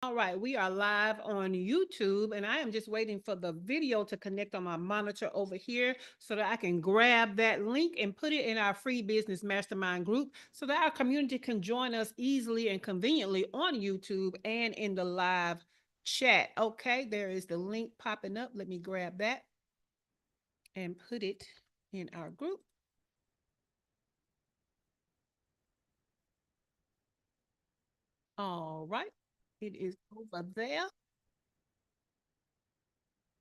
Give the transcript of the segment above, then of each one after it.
All right, we are live on YouTube, and I am just waiting for the video to connect on my monitor over here so that I can grab that link and put it in our free business mastermind group so that our community can join us easily and conveniently on YouTube and in the live chat. Okay, there is the link popping up. Let me grab that and put it in our group. All right, it is over there.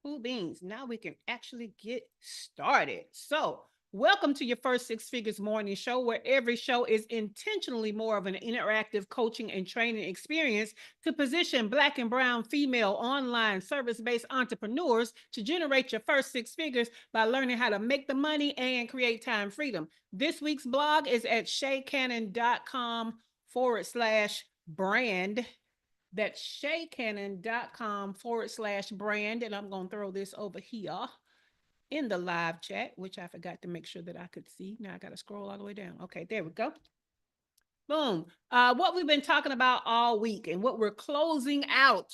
Cool beans. Now we can actually get started. So, welcome to your First Six Figures Morning Show, where every show is intentionally more of an interactive coaching and training experience to position Black and Brown female online service based entrepreneurs to generate your first six figures by learning how to make the money and create time freedom. This week's blog is at shaycannon.com/brand. That's shaycannon.com/brand. And I'm going to throw this over here in the live chat, which I forgot to make sure that I could see. Now I got to scroll all the way down. Okay, there we go. Boom. What we've been talking about all week and what we're closing out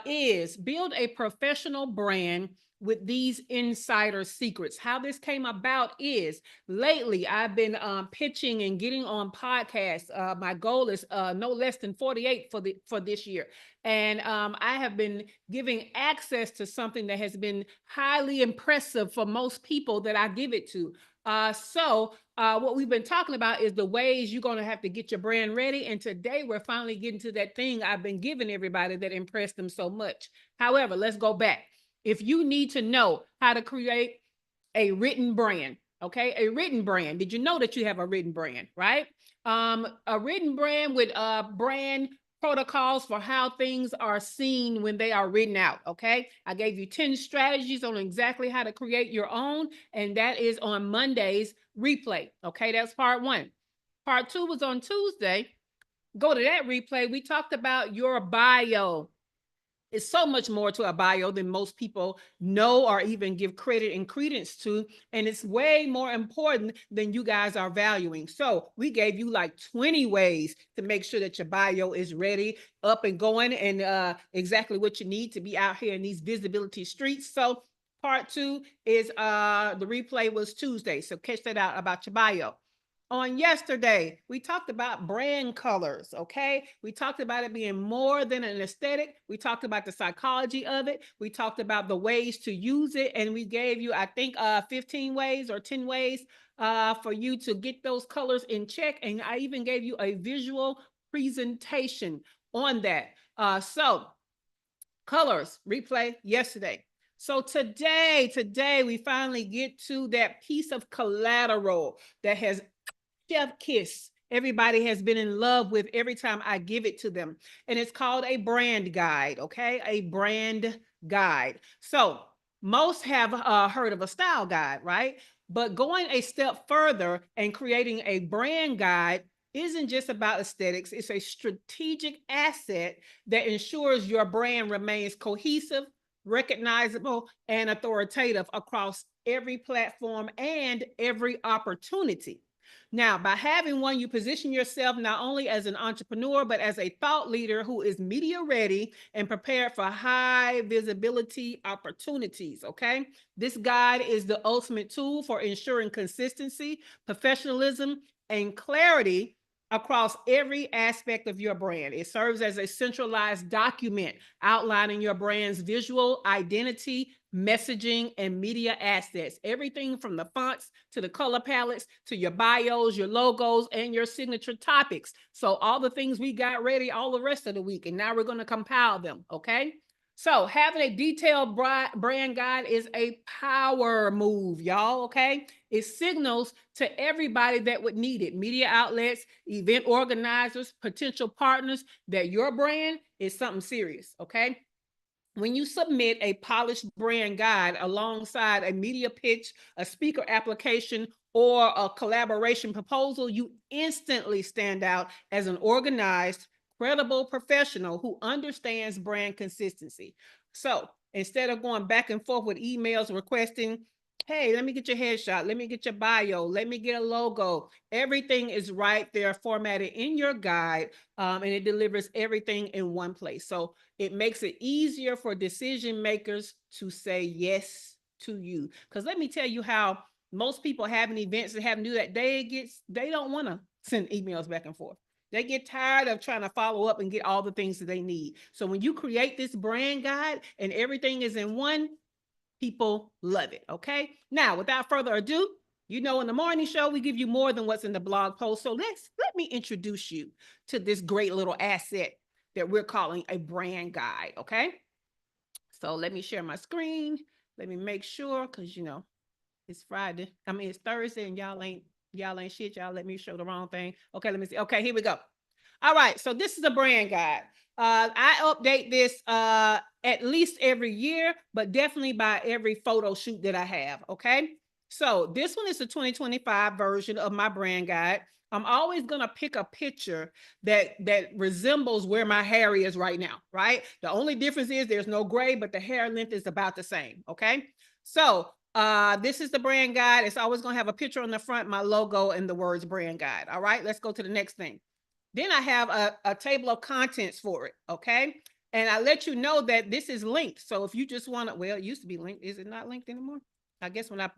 is build a professional brand with these insider secrets. How this came about is lately I've been pitching and getting on podcasts. My goal is no less than 48 for this year. And I have been giving access to something that has been highly impressive for most people that I give it to. What we've been talking about is the ways you're going to have to get your brand ready. And today we're finally getting to that thing I've been giving everybody that impressed them so much. However, let's go back. If you need to know how to create a written brand, okay, a written brand, did you know that you have a written brand, right? A written brand with brand protocols for how things are seen when they are written out. Okay, I gave you 10 strategies on exactly how to create your own, and that is on Monday's replay. Okay, that's part one. Part two was on Tuesday. Go to that replay. We talked about your bio. It's so much more to a bio than most people know or even give credit and credence to. And it's way more important than you guys are valuing. So we gave you like 20 ways to make sure that your bio is ready, up and going, and exactly what you need to be out here in these visibility streets. So part two is the replay was Tuesday. So catch that out about your bio. On yesterday, we talked about brand colors, okay? We talked about it being more than an aesthetic. We talked about the psychology of it. We talked about the ways to use it. And we gave you, I think, 15 ways or 10 ways for you to get those colors in check. And I even gave you a visual presentation on that. Colors, replay yesterday. So today we finally get to that piece of collateral that has chef kiss everybody has been in love with every time I give it to them. And it's called a brand guide, okay? A brand guide. So most have heard of a style guide, right? But going a step further and creating a brand guide isn't just about aesthetics. It's a strategic asset that ensures your brand remains cohesive, recognizable, and authoritative across every platform and every opportunity. Now, by having one, you position yourself not only as an entrepreneur, but as a thought leader who is media ready and prepared for high visibility opportunities. Okay. This guide is the ultimate tool for ensuring consistency, professionalism, and clarity across every aspect of your brand. It serves as a centralized document outlining your brand's visual identity, messaging, and media assets. Everything from the fonts to the color palettes to your bios, your logos, and your signature topics. So all the things we got ready all the rest of the week, and now we're going to compile them, okay? So having a detailed brand guide is a power move, y'all, okay? It signals to everybody that would need it, media outlets, event organizers, potential partners, that your brand is something serious, okay? When you submit a polished brand guide alongside a media pitch, a speaker application, or a collaboration proposal, you instantly stand out as an organized, credible professional who understands brand consistency. So instead of going back and forth with emails requesting Hey, let me get your headshot. Let me get your bio. Let me get a logo. Everything is right there formatted in your guide, and it delivers everything in one place. So it makes it easier for decision makers to say yes to you. Because let me tell you how most people having events and having to do that, they don't want to send emails back and forth. They get tired of trying to follow up and get all the things that they need. So when you create this brand guide and everything is in one, people love it. Okay. Now, without further ado, you know, in the morning show, we give you more than what's in the blog post. So let me introduce you to this great little asset that we're calling a brand guide. Okay. So let me share my screen. Let me make sure, because you know, it's Friday. I mean, it's Thursday and y'all ain't shit. Y'all let me show the wrong thing. Okay, let me see. Okay, here we go. All right, so this is a brand guide. I update this at least every year, but definitely by every photo shoot that I have. Okay, so this one is the 2025 version of my brand guide. I'm always gonna pick a picture that resembles where my hair is right now, right? The only difference is there's no gray, but the hair length is about the same. Okay, so this is the brand guide. It's always gonna have a picture on the front, my logo, and the words brand guide. All right, let's go to the next thing. Then I have a table of contents for it, okay? And I let you know that this is linked. So if you just want to, well, it used to be linked. Is it not linked anymore? I guess when I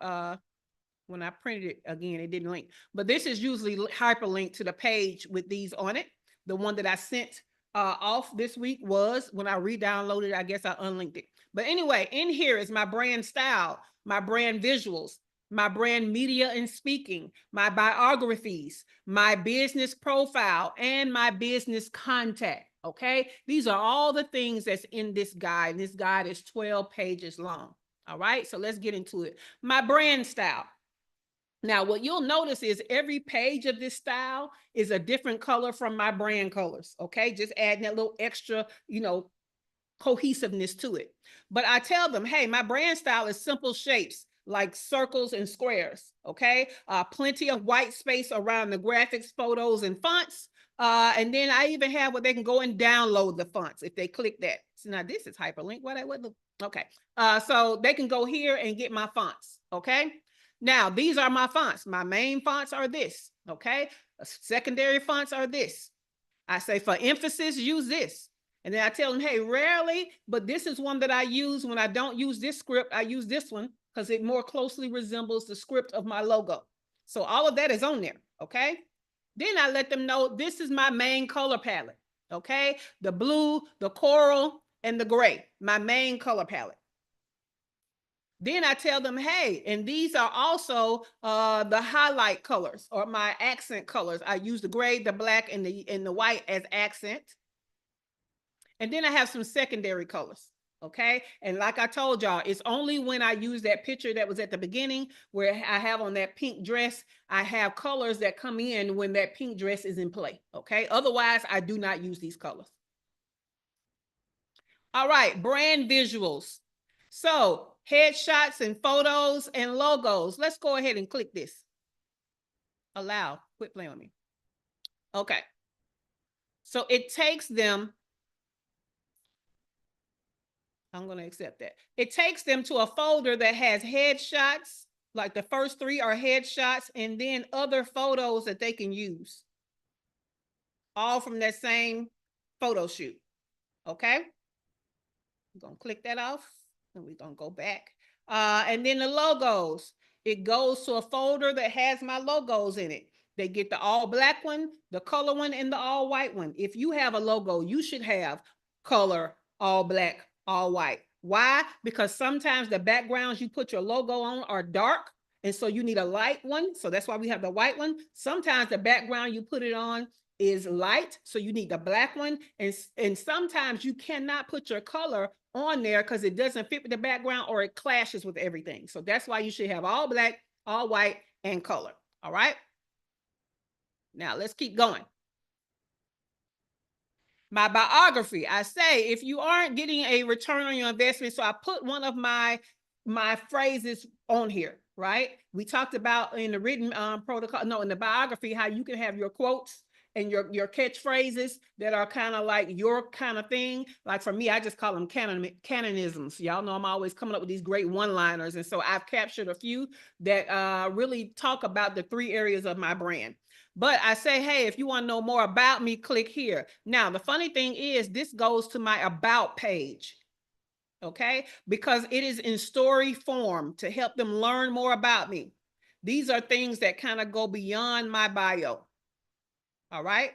printed it again, it didn't link. But this is usually hyperlinked to the page with these on it. The one that I sent off this week was when I re-downloaded it, I guess I unlinked it. But anyway, in here is my brand style, my brand visuals, my brand media and speaking, my biographies, my business profile, and my business contact. Okay. These are all the things that's in this guide. This guide is 12 pages long. All right. So let's get into it. My brand style. Now, what you'll notice is every page of this style is a different color from my brand colors. Okay. Just adding that little extra, you know, cohesiveness to it. But I tell them, hey, my brand style is simple shapes like circles and squares. Okay. Plenty of white space around the graphics, photos, and fonts. And then I even have where they can go and download the fonts if they click that. So now this is hyperlink. Okay. So they can go here and get my fonts. Okay. Now, these are my fonts. My main fonts are this, okay? Secondary fonts are this. I say for emphasis, use this. And then I tell them, hey, rarely, but this is one that I use when I don't use this script. I use this one because it more closely resembles the script of my logo. So all of that is on there, okay? Then I let them know this is my main color palette, okay? The blue, the coral, and the gray, my main color palette. Then I tell them, hey, and these are also the highlight colors or my accent colors. I use the gray, the black, and the white as accent. And then I have some secondary colors. Okay. And like I told y'all, it's only when I use that picture that was at the beginning where I have on that pink dress, I have colors that come in when that pink dress is in play. Okay. Otherwise, I do not use these colors. All right. Brand visuals. So headshots and photos and logos. Let's go ahead and click this. Allow. Quit playing with me. Okay. So it takes them. I'm going to accept that. It takes them to a folder that has headshots. Like the first three are headshots and then other photos that they can use. All from that same photo shoot. Okay. I'm going to click that off. And we're going to go back. And then the logos. It goes to a folder that has my logos in it. They get the all black one, the color one, and the all white one. If you have a logo, you should have color, all black, all white. Why? Because sometimes the backgrounds you put your logo on are dark. And so you need a light one. So that's why we have the white one. Sometimes the background you put it on is light. So you need the black one. And sometimes you cannot put your color on there because it doesn't fit with the background or it clashes with everything. So that's why you should have all black, all white, and color. All right. Now let's keep going. My biography. I say if you aren't getting a return on your investment, so I put one of my phrases on here, right? We talked about in the written protocol, no, in the biography, how you can have your quotes and your catchphrases that are kind of like your kind of thing. Like for me, I just call them canonisms. Y'all know I'm always coming up with these great one-liners. And so I've captured a few that really talk about the 3 areas of my brand. But I say, hey, if you want to know more about me, click here. Now, the funny thing is this goes to my about page. Okay, because it is in story form to help them learn more about me. These are things that kind of go beyond my bio. All right.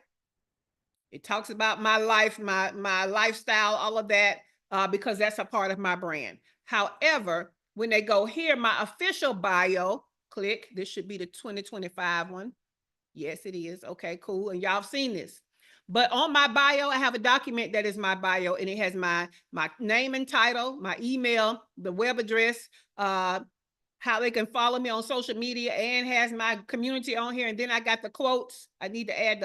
It talks about my life, my lifestyle, all of that, because that's a part of my brand. However, when they go here, my official bio, click. This should be the 2025 one. Yes, it is. Okay, cool. And y'all have seen this. But on my bio, I have a document that is my bio, and it has my name and title, my email, the web address, how they can follow me on social media, and has my community on here. And then I got the quotes. I need to add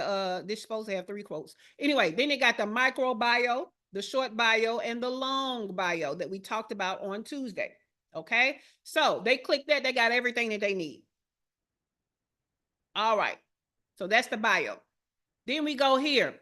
this is supposed to have 3 quotes. Anyway, then they got the micro bio, the short bio, and the long bio that we talked about on Tuesday. Okay, so they click that, they got everything that they need. All right, so that's the bio. Then we go here.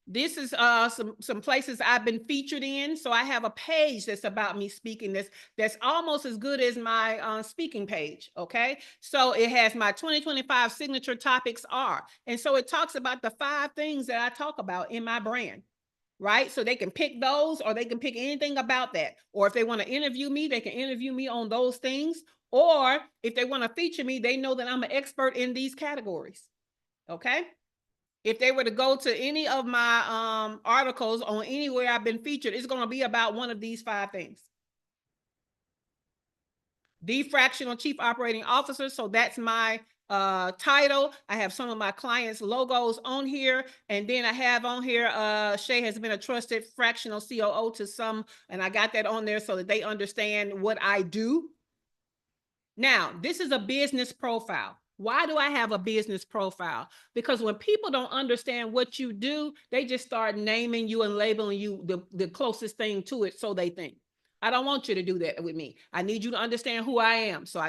This is some places I've been featured in. So I have a page that's about me speaking that's almost as good as my speaking page. Okay. So it has my 2025 signature topics are. And so it talks about the 5 things that I talk about in my brand. Right. So they can pick those, or they can pick anything about that. Or if they want to interview me, they can interview me on those things. Or if they want to feature me, they know that I'm an expert in these categories. Okay. If they were to go to any of my articles on anywhere I've been featured, it's going to be about one of these 5 things. The Fractional Chief Operating Officer. So that's my title. I have some of my clients' logos on here. And then I have on here, Shay has been a trusted fractional COO to some, and I got that on there so that they understand what I do. Now, this is a business profile. Why do I have a business profile? Because when people don't understand what you do, they just start naming you and labeling you the closest thing to it, so they think. I don't want you to do that with me. I need you to understand who I am. So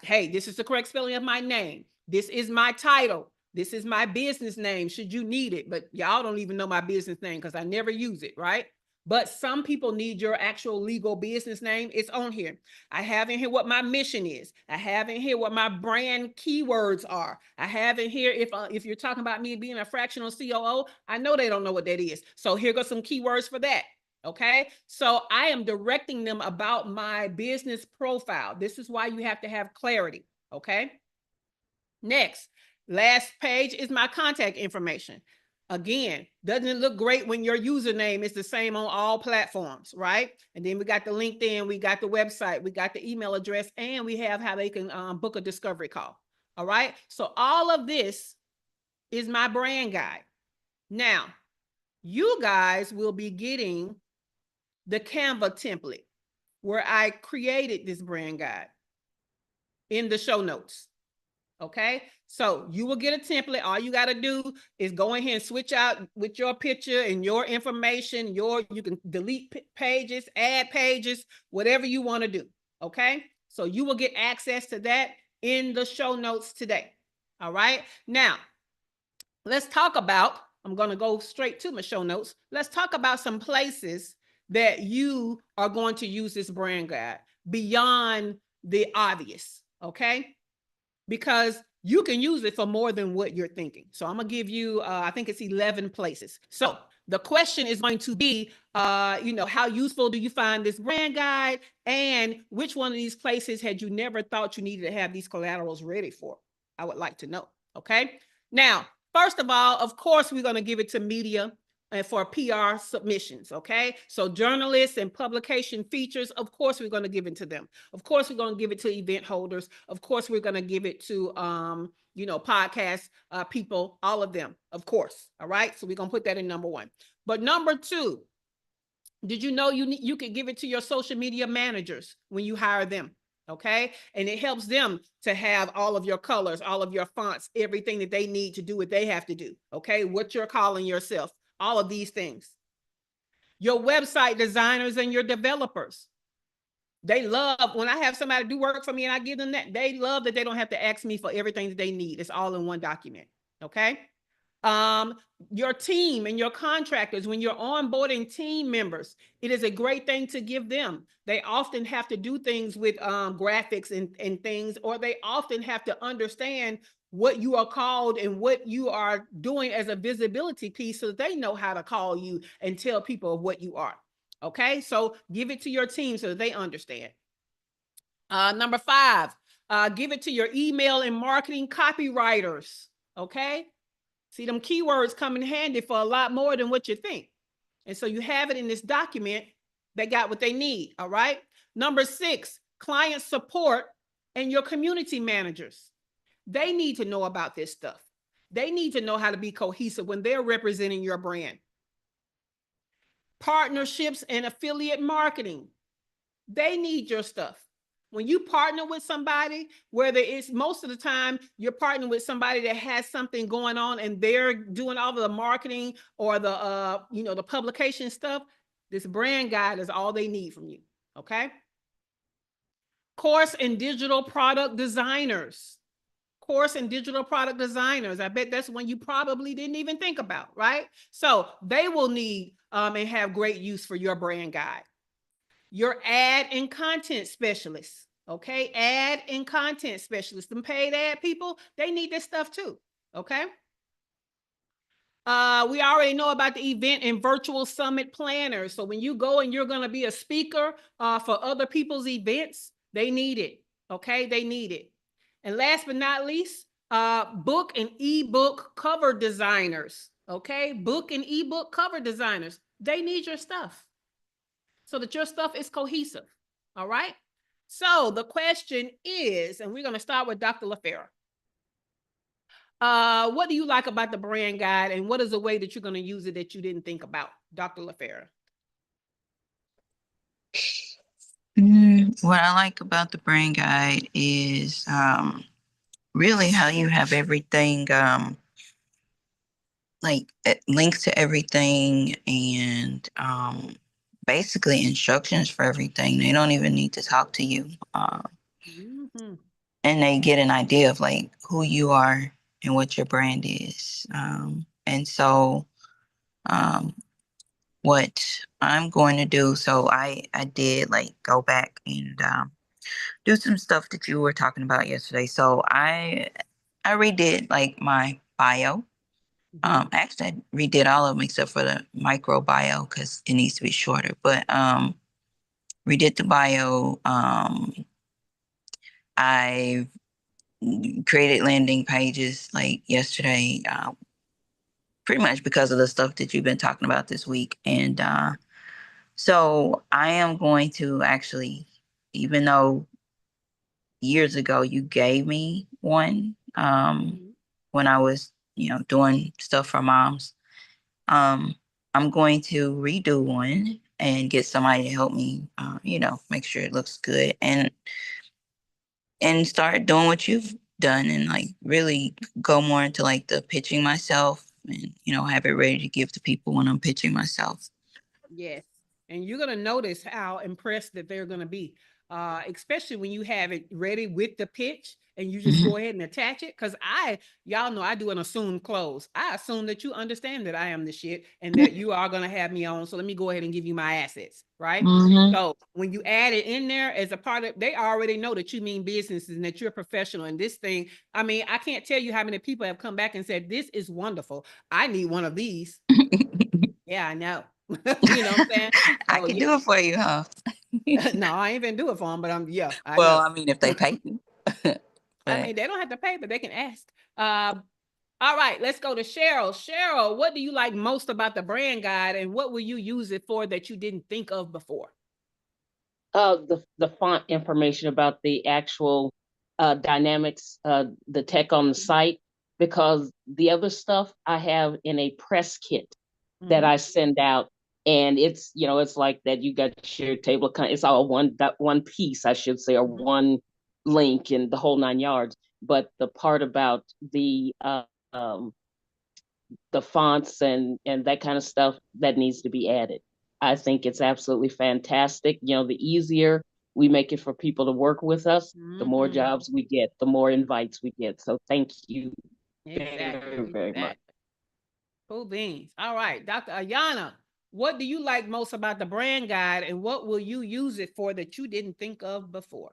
hey, this is the correct spelling of my name. This is my title. This is my business name, should you need it. But y'all don't even know my business name because I never use it, right? But some people need your actual legal business name. It's on here. I have in here what my mission is. I have in here what my brand keywords are. I have in here, if you're talking about me being a fractional COO, I know they don't know what that is. So here go some keywords for that. Okay. So I am directing them about my business profile. This is why you have to have clarity. Okay. Next, last page is my contact information. Again, doesn't it look great when your username is the same on all platforms, right? And then we got the LinkedIn, we got the website, we got the email address, and we have how they can book a discovery call. All right. So all of this is my brand guide. Now, you guys will be getting the Canva template where I created this brand guide in the show notes. Okay, so you will get a template. All you got to do is go in here and switch out with your picture and your information. You can delete pages, add pages, whatever you want to do. Okay, so you will get access to that in the show notes today. All right, now let's talk about, I'm going to go straight to my show notes. Let's talk about some places that you are going to use this brand guide beyond the obvious. Okay, because you can use it for more than what you're thinking. So I'm going to give you, I think it's 11 places. So the question is going to be, how useful do you find this brand guide? And which one of these places had you never thought you needed to have these collaterals ready for? I would like to know. Okay. Now, first of all, of course, we're going to give it to media and for PR submissions, okay? So journalists and publication features, of course, we're going to give it to them. Of course, we're going to give it to event holders. Of course, we're going to give it to, podcast people, all of them, of course, all right? So we're going to put that in number 1. But number 2, did you know you can give it to your social media managers when you hire them? Okay. And it helps them to have all of your colors, all of your fonts, everything that they need to do what they have to do. Okay. What you're calling yourself. All of these things. Your website designers and your developers. They love when I have somebody do work for me and I give them that. They love that they don't have to ask me for everything that they need. It's all in one document. Okay. Your team and your contractors, when you're onboarding team members, it is a great thing to give them. They often have to do things with graphics and things, or they often have to understand what you are called and what you are doing as a visibility piece so that they know how to call you and tell people what you are. Okay, so give it to your team so that they understand. Number 5, give it to your email and marketing copywriters. Okay, see, them keywords come in handy for a lot more than what you think. And so you have it in this document. They got what they need. All right. Number 6, client support and your community managers. They need to know about this stuff. They need to know how to be cohesive when they're representing your brand. Partnerships and affiliate marketing. They need your stuff. When you partner with somebody, whether it's most of the time you're partnering with somebody that has something going on and they're doing all of the marketing or the the publication stuff, this brand guide is all they need from you. Okay. Course and digital product designers. Course and digital product designers. I bet that's one you probably didn't even think about, right? So they will need and have great use for your brand guide. Your ad and content specialists. Okay, ad and content specialists, them paid ad people, they need this stuff too. Okay. We already know about the event and virtual summit planners. So when you go and you're going to be a speaker for other people's events, they need it. Okay, they need it. And last but not least, book and ebook cover designers. Okay, book and ebook cover designers. They need your stuff so that your stuff is cohesive. All right. So the question is, and we're going to start with Dr. LaFera. What do you like about the brand guide, and what is a way that you're going to use it that you didn't think about, Dr. LaFera? What I like about the brand guide is really how you have everything, like links to everything and basically instructions for everything. They don't even need to talk to you. Mm-hmm. And they get an idea of like who you are and what your brand is. And so what I'm going to do, so I did like go back and do some stuff that you were talking about yesterday. So I redid like my bio. Actually, I redid all of them except for the micro bio because it needs to be shorter. But redid the bio. I created landing pages like yesterday, pretty much because of the stuff that you've been talking about this week. And so I am going to actually, even though years ago you gave me one when I was, doing stuff for moms. I'm going to redo one and get somebody to help me, make sure it looks good and start doing what you've done and like really go more into like the pitching myself and, have it ready to give to people when I'm pitching myself. Yes. And you're going to notice how impressed that they're going to be, especially when you have it ready with the pitch and you just go ahead and attach it. Because y'all know I do an assumed close. I assume that you understand that I am the shit and that you are going to have me on. So let me go ahead and give you my assets, right? So when you add it in there as a part of, they already know that you mean business and that you're a professional in this thing. I mean, I can't tell you how many people have come back and said, this is wonderful. I need one of these. Yeah, I know. You know what I'm saying? I can do it for you, huh? No, I ain't even do it for them, but I Well, know. I mean, if they pay you. I mean, they don't have to pay, but they can ask. All right, let's go to Cheryl. Cheryl, what do you like most about the brand guide, and what will you use it for that you didn't think of before? The font information about the actual dynamics, the tech on the site, because the other stuff I have in a press kit that I send out, and it's it's like that. You got your table of it's all one piece, I should say, or one link and the whole 9 yards. But the part about the fonts and that kind of stuff that needs to be added. I think it's absolutely fantastic. The easier we make it for people to work with us, the more jobs we get, the more invites we get. So thank you very, very much. Cool beans. All right, Dr. Ayana, what do you like most about the brand guide, and what will you use it for that you didn't think of before?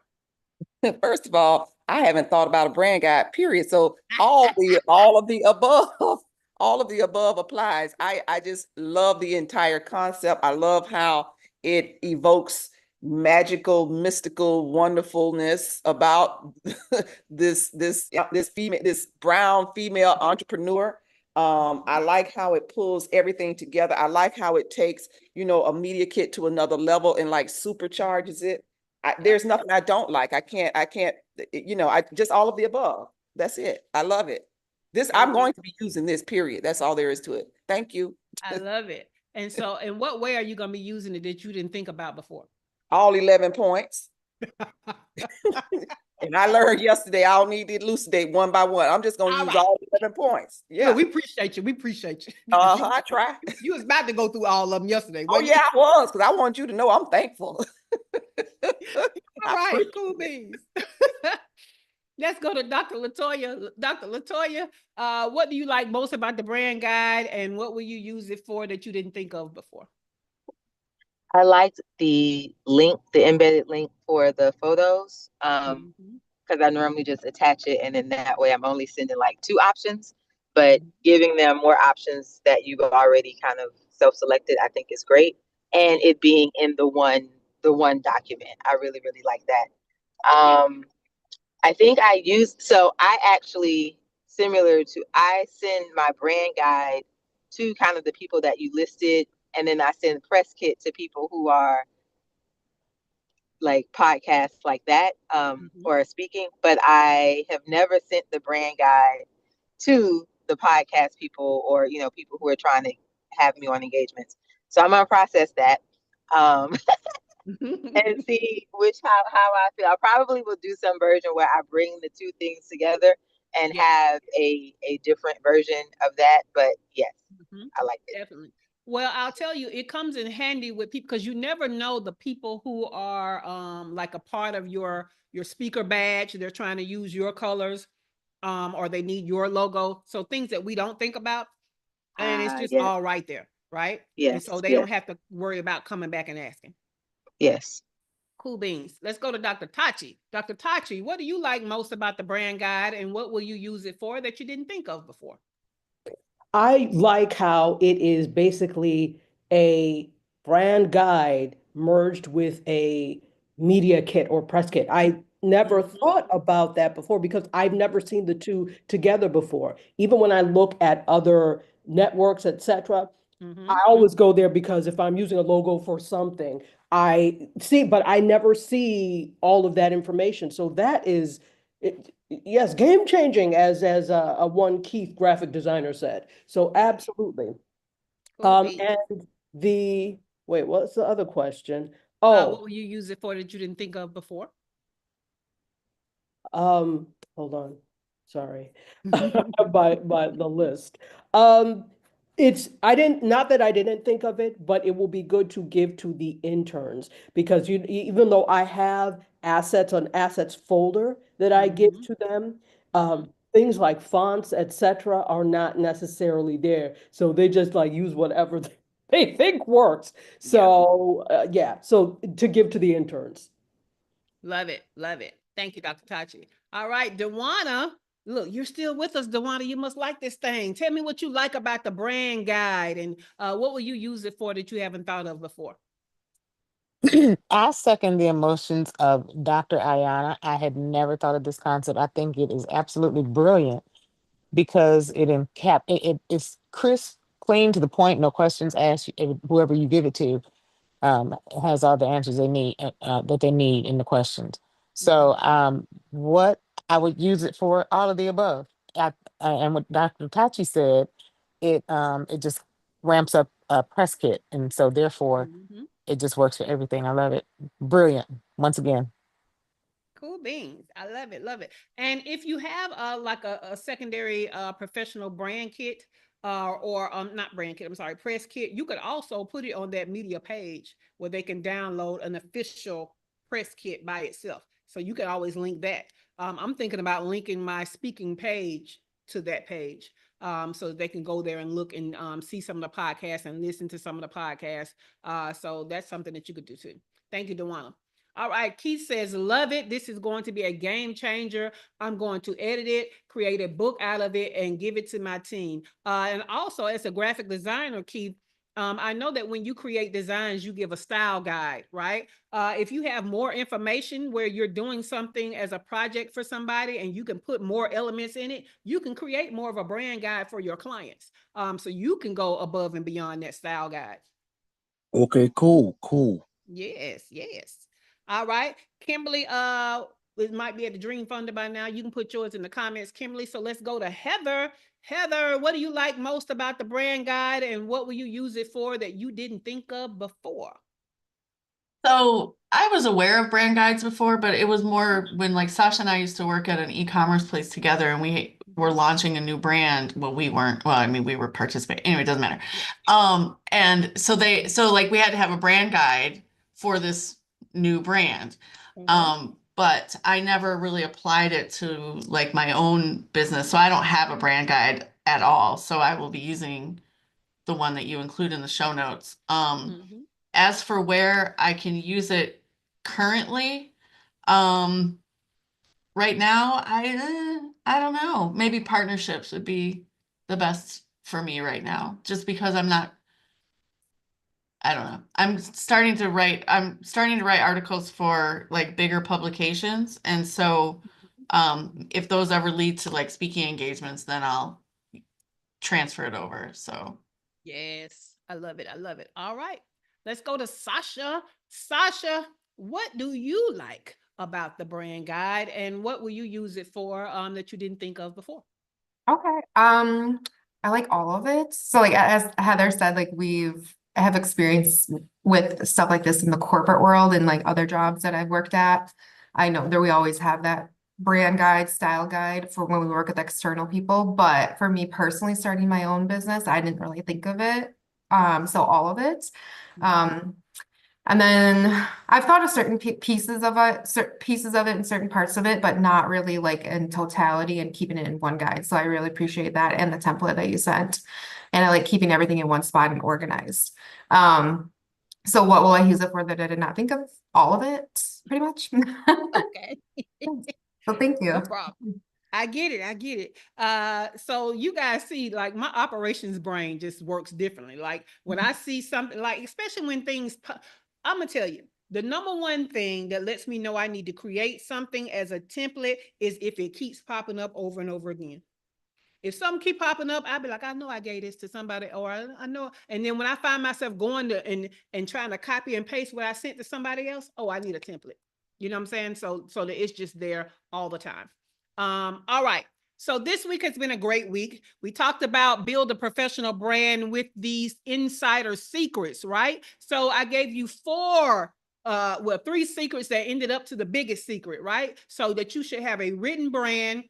First of all, I haven't thought about a brand guide, period. So all of the above, all of the above applies. I just love the entire concept. I love how it evokes magical, mystical wonderfulness about this brown female entrepreneur. I like how it pulls everything together. I like how it takes, a media kit to another level and like supercharges it. There's nothing I don't like. I can't, I just all of the above. That's it. I love it. I'm going to be using this, period. That's all there is to it. Thank you. I love it. And so, in what way are you going to be using it that you didn't think about before? All 11 points. And I learned yesterday, I don't need to elucidate one by one. I'm just going to use all 11 points. Yeah. No, we appreciate you. We appreciate you. I try. You was about to go through all of them yesterday. Oh, yeah, I was, because I want you to know I'm thankful. All right, cool beans. Let's go to Dr. Latoya. Dr. Latoya, what do you like most about the brand guide, and what will you use it for that you didn't think of before? I liked the link, the embedded link for the photos, because I normally just attach it, and in that way I'm only sending like 2 options, but giving them more options that you've already kind of self-selected, I think is great. And it being in the one document, I really, really like that. I think I actually, I send my brand guide to kind of the people that you listed, and then I send press kit to people who are like podcasts like that, or speaking, but I have never sent the brand guide to the podcast people, or, people who are trying to have me on engagements. So I'm going to process that. And see how I feel. I probably will do some version where I bring the 2 things together and have a different version of that. But yes, I like it. Definitely. Well, I'll tell you, it comes in handy with people, because you never know the people who are like a part of your speaker badge. They're trying to use your colors, or they need your logo. So things that we don't think about, and it's just all right there, right? Yes. And so they don't have to worry about coming back and asking. Yes. Cool beans. Let's go to Dr. Tachi. Dr. Tachi, what do you like most about the brand guide, and what will you use it for that you didn't think of before? I like how it is basically a brand guide merged with a media kit or press kit. I never thought about that before because I've never seen the 2 together before. Even when I look at other networks, etc., I always go there because if I'm using a logo for something, I see, but I never see all of that information. So that is, yes, game changing, as a one Keith graphic designer said. So absolutely. And what's the other question? What will you use it for that you didn't think of before? Hold on. Sorry. by the list. Not that I didn't think of it, but it will be good to give to the interns, because even though I have assets folder that I give to them, things like fonts, etc., are not necessarily there. So they just like use whatever they think works. So so to give to the interns. Love it. Love it. Thank you, Dr. Tachi. All right, Dewana. Look, you're still with us, Dewana. You must like this thing. Tell me what you like about the brand guide, and what will you use it for that you haven't thought of before? I second the emotions of Dr. Ayana. I had never thought of this concept. I think it is absolutely brilliant because it's crisp, clean, to the point, no questions asked. Whoever you give it to has all the answers they need that they need in the questions. So what I would use it for, all of the above. And what Dr. Tachi said, it just ramps up a press kit, and so therefore it just works for everything. I love it. Brilliant. Once again. Cool beans. I love it. Love it. And if you have like a secondary professional brand kit, or not brand kit, I'm sorry, press kit, you could also put it on that media page where they can download an official press kit by itself. So you can always link that. I'm thinking about linking my speaking page to that page. so they can go there and look and see some of the podcasts and listen to some of the podcasts. So that's something that you could do too. Thank you, Dewana. All right, Keith says, love it. This is going to be a game changer. I'm going to edit it, create a book out of it, and give it to my team. And also, as a graphic designer, Keith, I know that when you create designs, you give a style guide, right? If you have more information where you're doing something as a project for somebody and you can put more elements in it, you can create more of a brand guide for your clients. So you can go above and beyond that style guide. Okay, cool. Yes, yes. All right. Kimberly, it might be at the Dream Funder by now. You can put yours in the comments, Kimberly. So let's go to Heather. Heather, what do you like most about the brand guide and what will you use it for that you didn't think of before? So I was aware of brand guides before, but it was more when like Sasha and I used to work at an e-commerce place together and we were launching a new brand. Well, we weren't, well, I mean, we were participating. Anyway, it doesn't matter. And so like we had to have a brand guide for this new brand. But I never really applied it to like my own business. So I don't have a brand guide at all. So I will be using the one that you include in the show notes. As for where I can use it currently, right now, I don't know. Maybe partnerships would be the best for me right now, just because I don't know. I'm starting to write articles for like bigger publications. And so if those ever lead to like speaking engagements, then I'll transfer it over. So yes, I love it. I love it. All right. Let's go to Sasha. Sasha, what do you like about the brand guide and what will you use it for that you didn't think of before? Okay. I like all of it. So like as Heather said, like I have experience with stuff like this in the corporate world and like other jobs that I've worked at. I know that we always have that brand guide, style guide for when we work with external people. But for me personally, starting my own business, I didn't really think of it. So all of it. And then I've thought of certain pieces of it and certain parts of it, but not really like in totality and keeping it in one guide. So I really appreciate that and the template that you sent. And I like keeping everything in one spot and organized. So what will I use it for that I did not think of? All of it, pretty much. Okay. So thank you. No problem. I get it. So you guys see, like my operations brain just works differently. Like when I see something, like especially when things, I'm gonna tell you, the number one thing that lets me know I need to create something as a template is if it keeps popping up over and over again. If something keep popping up, I'll be like, I know I gave this to somebody, or I know. And then when I find myself going to and trying to copy and paste what I sent to somebody else, oh, I need a template. You know what I'm saying? So that it's just there all the time. All right. So this week has been a great week. We talked about build a professional brand with these insider secrets, right? So I gave you three secrets that ended up to the biggest secret, right? So that you should have a written brand.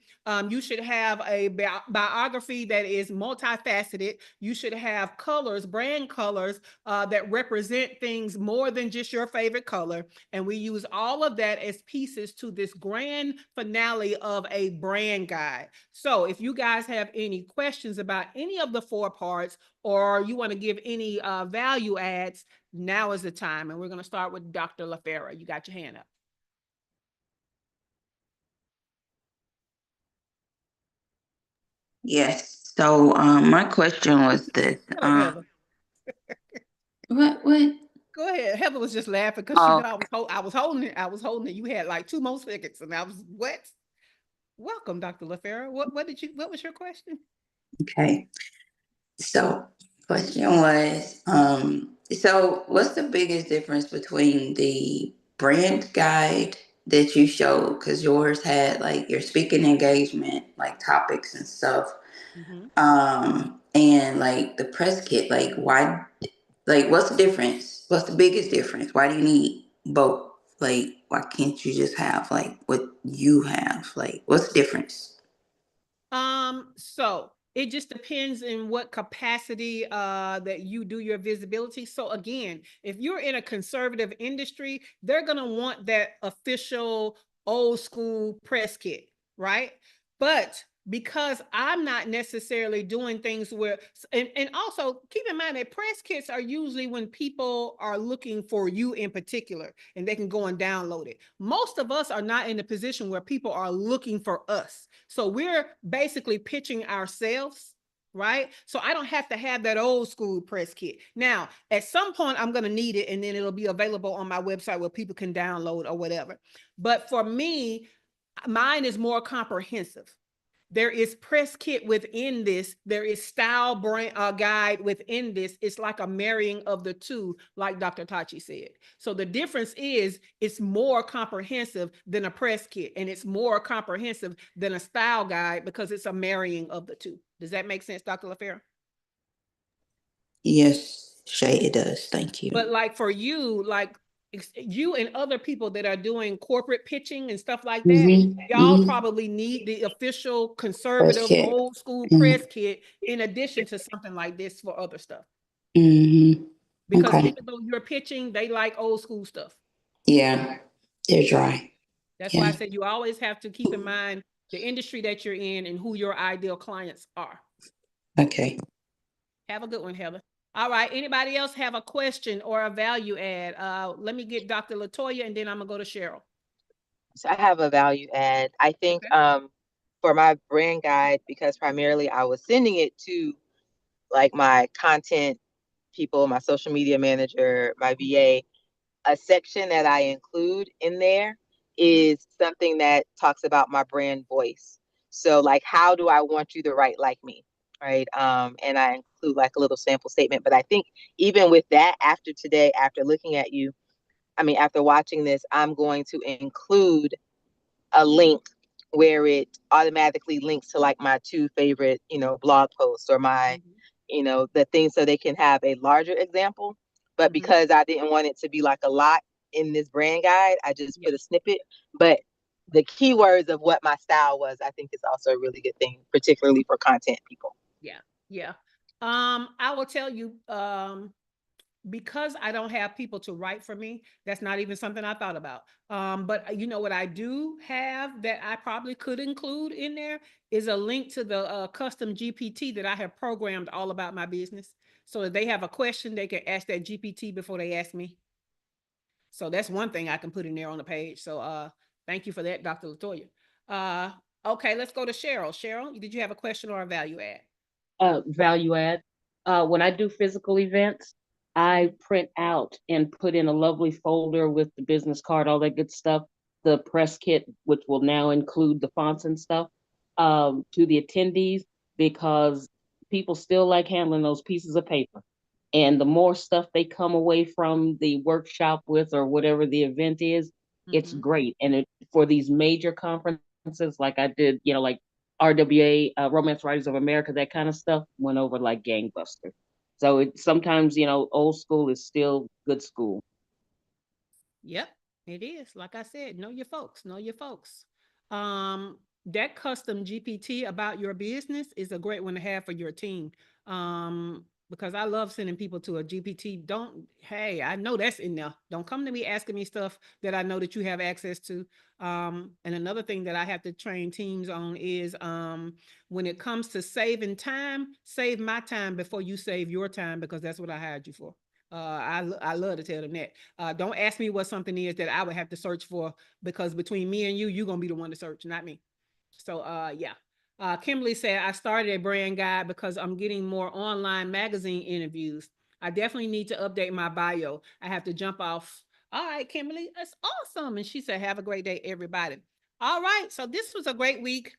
You should have a biography that is multifaceted. You should have colors, brand colors that represent things more than just your favorite color. And we use all of that as pieces to this grand finale of a brand guide. So if you guys have any questions about any of the 4 parts, or you want to give any value adds, now is the time. And we're going to start with Dr. LaFera. You got your hand up. Yes. So my question was this. Heather. What? Go ahead. Heather was just laughing because she thought I was holding it. I was holding it. You had like 2 more seconds, and I was what? Welcome, Dr. LaFera. What was your question? Okay. So question was, so what's the biggest difference between the brand guide that you showed? Because yours had like your speaking engagement, like topics and stuff. And like the press kit, like why, like what's the difference? What's the biggest difference? Why do you need both? Like, why can't you just have like what you have? Like, what's the difference? So it just depends in what capacity that you do your visibility. So again, if you're in a conservative industry, they're gonna want that official old school press kit, right? But because I'm not necessarily doing things where, and also keep in mind that press kits are usually when people are looking for you in particular and they can go and download it. Most of us are not in the position where people are looking for us. So we're basically pitching ourselves, right? So I don't have to have that old school press kit. Now, at some point, I'm going to need it and then it'll be available on my website where people can download or whatever. But for me, mine is more comprehensive. There is press kit within this. There is style brand guide within this. It's like a marrying of the two, like Dr. Tachi said. So the difference is it's more comprehensive than a press kit, and it's more comprehensive than a style guide because it's a marrying of the two. Does that make sense, Dr. LaFera? Yes, Shay, it does. Thank you. But like for you, like you and other people that are doing corporate pitching and stuff like that, y'all probably need the official conservative old school press kit in addition to something like this for other stuff. Because even though you're pitching, they like old school stuff. Yeah, they're dry. That's why I said you always have to keep in mind the industry that you're in and who your ideal clients are. Okay. Have a good one, Heather. All right. Anybody else have a question or a value add? Let me get Dr. Latoya and then I'm gonna go to Cheryl. So I have a value add. I think for my brand guide, because primarily I was sending it to like my content people, my social media manager, my VA, a section that I include in there is something that talks about my brand voice. So like, how do I want you to write like me? Right. And I include like a little sample statement. But I think even with that, after today, after looking at you, after watching this, I'm going to include a link where it automatically links to like my 2 favorite, blog posts or my, the things so they can have a larger example. But because I didn't want it to be like a lot in this brand guide, I just put a snippet. But the keywords of what my style was, I think is also a really good thing, particularly for content people. Yeah. I will tell you, because I don't have people to write for me, that's not even something I thought about. But you know what I do have that I probably could include in there is a link to the custom GPT that I have programmed all about my business. So if they have a question, they can ask that GPT before they ask me. So that's one thing I can put in there on the page. So thank you for that, Dr. Latoya. Okay, let's go to Cheryl. Cheryl, did you have a question or a value add? Value add. When I do physical events, I print out and put in a lovely folder with the business card, all that good stuff, the press kit, which will now include the fonts and stuff, to the attendees, because people still like handling those pieces of paper. And the more stuff they come away from the workshop with or whatever the event is, it's great. And for these major conferences, like I did, like RWA, Romance Writers of America, that kind of stuff went over like gangbusters. So it sometimes, old school is still good school. Yep, it is. Like I said, know your folks, know your folks. That custom GPT about your business is a great one to have for your team. Because I love sending people to a GPT. Hey, I know that's in there. Don't come to me asking me stuff that I know that you have access to. And another thing that I have to train teams on is when it comes to saving time, save my time before you save your time, because that's what I hired you for. I love to tell them that. Don't ask me what something is that I would have to search for, because between me and you, you're going to be the one to search, not me. So yeah. Kimberly said, I started a brand guide because I'm getting more online magazine interviews. I definitely need to update my bio. I have to jump off. All right, Kimberly, that's awesome. And she said, have a great day, everybody. All right, so this was a great week.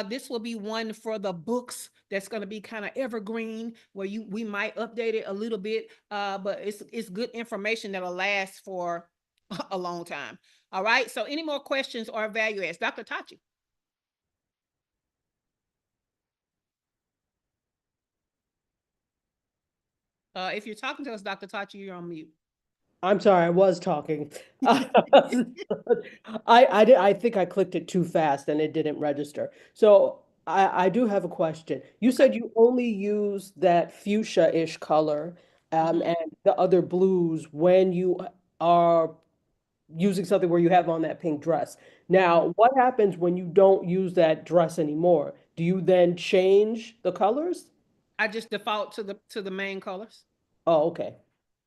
This will be one for the books that's going to be kind of evergreen, where we might update it a little bit, but it's good information that'll last for a long time. All right, so any more questions or value adds? Dr. Tachi. If you're talking to us, Dr. Tachi, you're on mute. I'm sorry, I was talking. I think I clicked it too fast and it didn't register. So I do have a question. You said you only use that fuchsia-ish color and the other blues when you are using something where you have on that pink dress. Now, what happens when you don't use that dress anymore? do you then change the colors? I just default to the main colors. Oh, okay.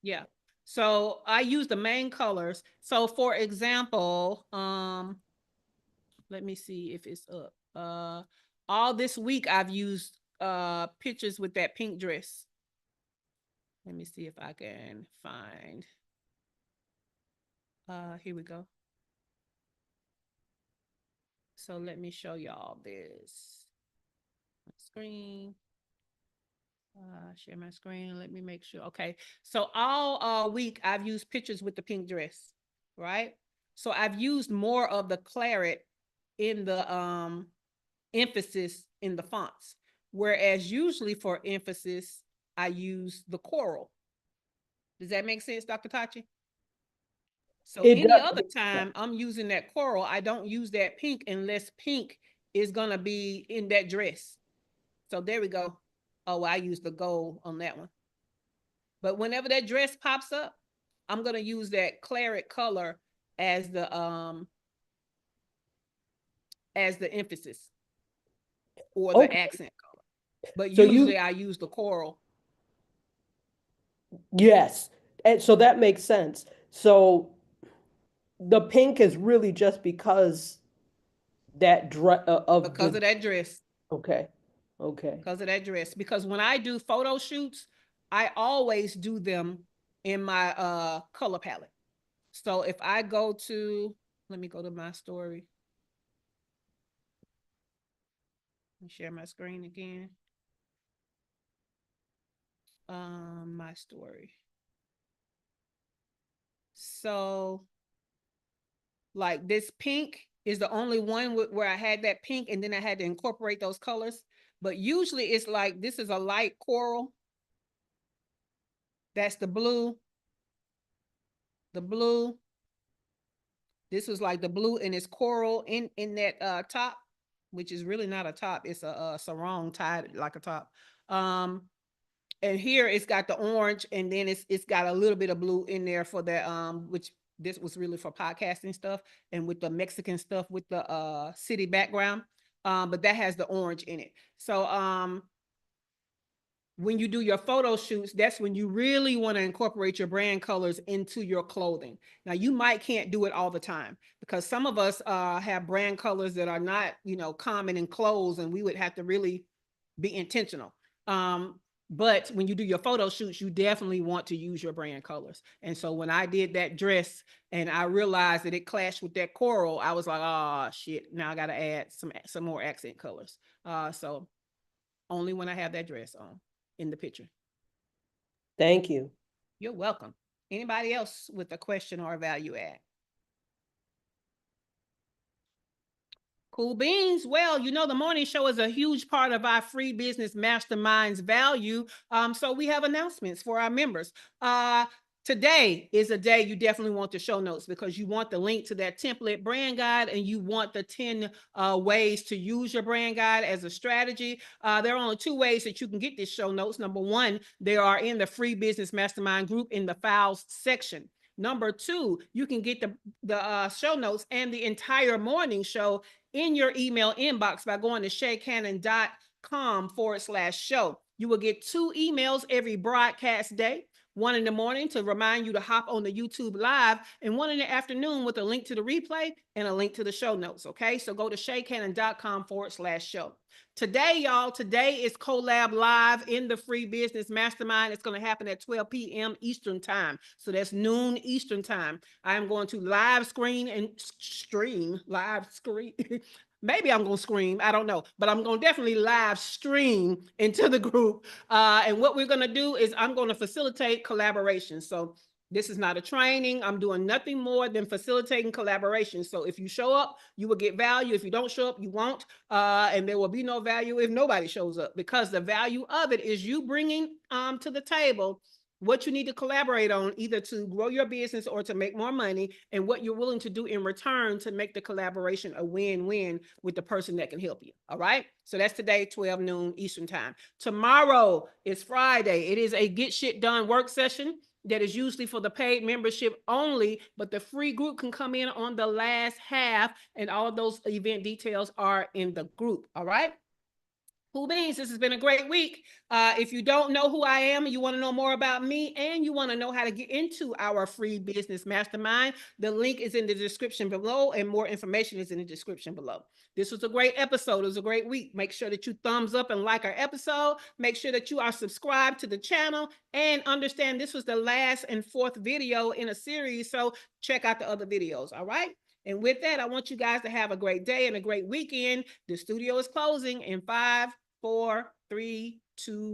Yeah. So I use the main colors. So for example, let me see if it's up. All this week I've used pictures with that pink dress. Let me see if I can find. Here we go. So let me show y'all this screen. Share my screen. Let me make sure. Okay. So all week I've used pictures with the pink dress, right? So I've used more of the claret in the emphasis in the fonts. Whereas usually for emphasis, I use the coral. Does that make sense, Dr. Tachi? So any other time I'm using that coral, I don't use that pink unless pink is gonna be in that dress. So there we go. Oh, I used the gold on that one. But whenever that dress pops up, I'm gonna use that claret color as the emphasis or the accent color. But so usually I use the coral. Yes. And so that makes sense. So the pink is really just because that dress because of that dress. Okay. Okay. Because of that dress. Because when I do photo shoots, I always do them in my color palette. So if I go to, let me go to my story. Let me share my screen again. My story. So like this pink is the only one where I had that pink and then I had to incorporate those colors. But usually it's like, this is a light coral. That's the blue. The blue. This was like the blue and it's coral in that top, which is really not a top. It's a sarong tied like a top. And here it's got the orange and then it's got a little bit of blue in there for that, which this was really for podcasting stuff and with the Mexican stuff with the city background. But that has the orange in it. So when you do your photo shoots, that's when you really want to incorporate your brand colors into your clothing. Now you can't do it all the time because some of us have brand colors that are not, common in clothes and we would have to really be intentional. But when you do your photo shoots, you definitely want to use your brand colors. And so when I did that dress and I realized that it clashed with that coral, I was like, oh shit, now I got to add some more accent colors. So only when I have that dress on in the picture. Thank you. You're welcome. Anybody else with a question or a value add? Cool beans. Well, the morning show is a huge part of our free business masterminds value. So we have announcements for our members. Today is a day you definitely want the show notes because you want the link to that template brand guide and you want the 10 ways to use your brand guide as a strategy. There are only 2 ways that you can get these show notes. Number 1, they are in the free business mastermind group in the files section. Number 2, you can get the show notes and the entire morning show in your email inbox by going to shaycannon.com/show. You will get 2 emails every broadcast day. 1 in the morning to remind you to hop on the YouTube live and 1 in the afternoon with a link to the replay and a link to the show notes. Okay. So go to shaycannon.com/show. Today, y'all, today is Collab Live in the free business mastermind. It's going to happen at 12 p.m. Eastern time. So that's noon Eastern time. I am going to live screen and stream live screen. Maybe I'm going to scream. I don't know, but I'm going to definitely live stream into the group. And what we're going to do is I'm going to facilitate collaboration. So this is not a training. I'm doing nothing more than facilitating collaboration. So if you show up, you will get value. If you don't show up, you won't. And there will be no value if nobody shows up because the value of it is you bringing to the table what you need to collaborate on, either to grow your business or to make more money, and what you're willing to do in return to make the collaboration a win-win with the person that can help you. All right. So that's today, 12 noon Eastern time. Tomorrow is Friday. It is a get shit done work session that is usually for the paid membership only, but the free group can come in on the last half, and all of those event details are in the group. All right. Cool beans, this has been a great week. If you don't know who I am, you want to know more about me, and you want to know how to get into our free business mastermind, the link is in the description below, and more information is in the description below. This was a great episode. It was a great week. Make sure that you thumbs up and like our episode. Make sure that you are subscribed to the channel, and understand this was the last and fourth video in a series, so check out the other videos, all right? And with that, I want you guys to have a great day and a great weekend. The studio is closing in 5, 4, 3, 2,